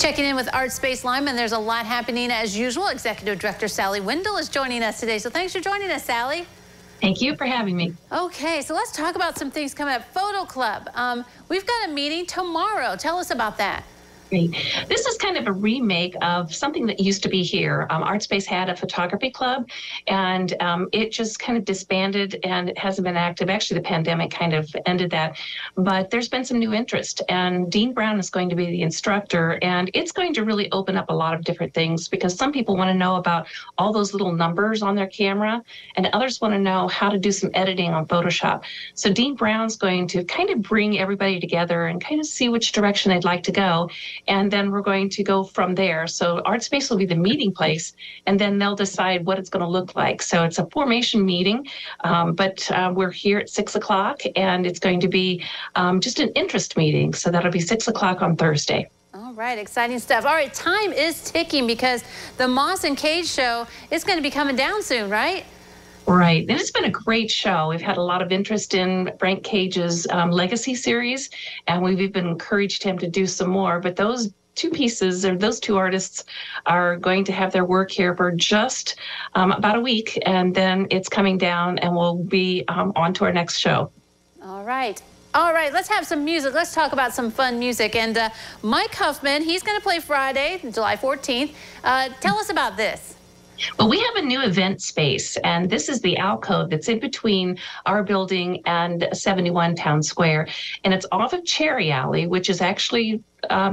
Checking in with ArtSpace Lima, and there's a lot happening as usual. Executive Director Sally Windle is joining us today. So thanks for joining us, Sally. Thank you for having me. Okay, so let's talk about some things coming up. Photo Club. We've got a meeting tomorrow. Tell us about that. Great. This is kind of a remake of something that used to be here. ArtSpace had a photography club, and it just kind of disbanded and it hasn't been active. Actually, the pandemic kind of ended that, but there's been some new interest, and Dean Brown is going to be the instructor, and it's going to really open up a lot of different things because some people want to know about all those little numbers on their camera, and others want to know how to do some editing on Photoshop. So Dean Brown's going to kind of bring everybody together and kind of see which direction they'd like to go. And then we're going to go from there. So ArtSpace will be the meeting place, and then they'll decide what it's going to look like. So it's a formation meeting, but we're here at 6 o'clock, and it's going to be just an interest meeting. So that'll be 6 o'clock on Thursday. All right, exciting stuff. All right, time is ticking because the Moss and Cage show is going to be coming down soon, right? Right. And it's been a great show. We've had a lot of interest in Frank Cage's Legacy series, and we've even encouraged him to do some more. But those two pieces, or those two artists, are going to have their work here for just about a week, and then it's coming down, and we'll be on to our next show. All right. All right, let's have some music. Let's talk about some fun music. And Mike Huffman, he's going to play Friday, July 14th. Tell us about this. Well, we have a new event space, and this is the alcove that's in between our building and 71 Town Square, and it's off of Cherry Alley, which is actually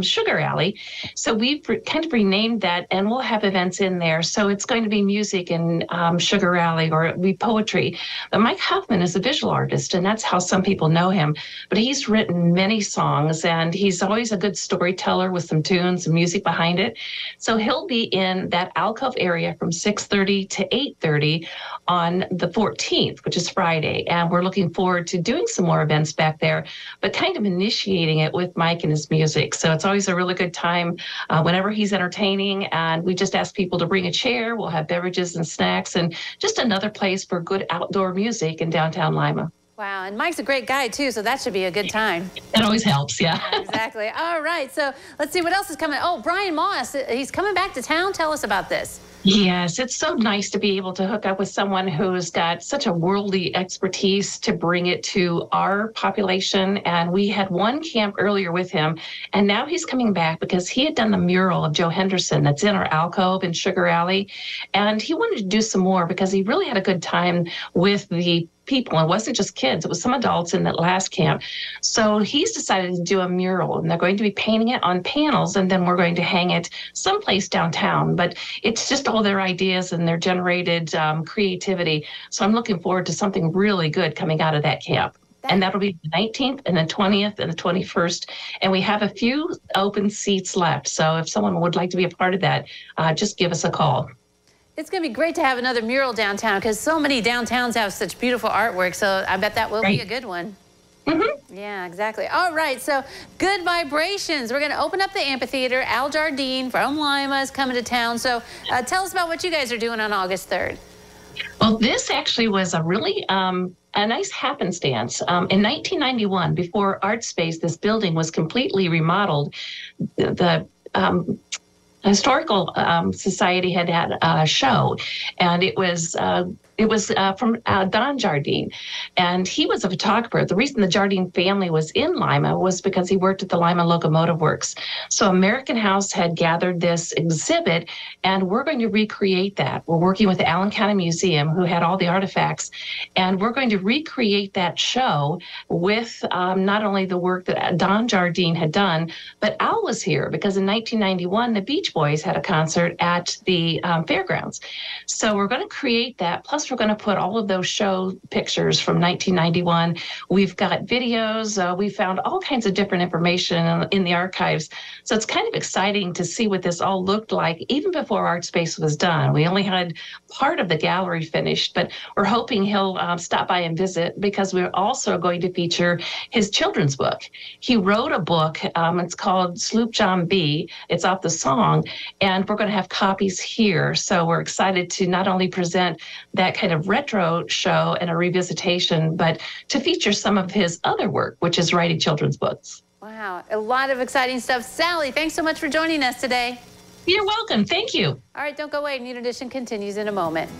Sugar Alley. So we've kind of renamed that, and we'll have events in there. So it's going to be music in Sugar Alley, or it'll be poetry. But Mike Huffman is a visual artist, and that's how some people know him. But he's written many songs, and he's always a good storyteller with some tunes and music behind it. So he'll be in that alcove area from 6:30 to 8:30 on the 14th, which is Friday. And we're looking forward to doing some more events back there, but kind of initiating it with Mike and his music. So it's always a really good time whenever he's entertaining, and we just ask people to bring a chair. We'll have beverages and snacks, and just another place for good outdoor music in downtown Lima. Wow, and Mike's a great guy too, so that should be a good time. It always helps, yeah. Exactly. All right, so let's see what else is coming. Oh, Brian Moss, he's coming back to town. Tell us about this. Yes, it's so nice to be able to hook up with someone who's got such a worldly expertise to bring it to our population. And we had one camp earlier with him, and now he's coming back because he had done the mural of Joe Henderson that's in our alcove in Sugar Alley. And he wanted to do some more because he really had a good time with the people. It wasn't just kids, it was some adults in that last camp. So he's decided to do a mural, and they're going to be painting it on panels, and then we're going to hang it someplace downtown. But it's just all their ideas and their generated creativity. So I'm looking forward to something really good coming out of that camp. And that'll be the 19th and the 20th and the 21st. And we have a few open seats left. So if someone would like to be a part of that, just give us a call. It's going to be great to have another mural downtown because so many downtowns have such beautiful artwork. So I bet that will be a good one. Mm-hmm. Yeah, exactly. All right, so Good Vibrations. We're going to open up the amphitheater. Al Jardine from Lima is coming to town. So tell us about what you guys are doing on August 3rd. Well, this actually was a really a nice happenstance. In 1991, before ArtSpace, this building was completely remodeled. The Historical Society had a show, and it was from Don Jardine, and he was a photographer. The reason the Jardine family was in Lima was because he worked at the Lima Locomotive Works. So American House had gathered this exhibit, and we're going to recreate that. We're working with the Allen County Museum, who had all the artifacts, and we're going to recreate that show with not only the work that Don Jardine had done, but Al was here because in 1991, the Beach Boys had a concert at the fairgrounds. So we're going to create that, plus we're going to put all of those show pictures from 1991. We've got videos. We found all kinds of different information in the archives. So it's kind of exciting to see what this all looked like even before ArtSpace was done. We only had part of the gallery finished, but we're hoping he'll stop by and visit because we're also going to feature his children's book. He wrote a book. It's called Sloop John B. It's off the song, and we're going to have copies here. So we're excited to not only present that kind of retro show and a revisitation, but to feature some of his other work, which is writing children's books. Wow, a lot of exciting stuff. Sally, thanks so much for joining us today. You're welcome. Thank you. All right, don't go away. Neat Edition continues in a moment.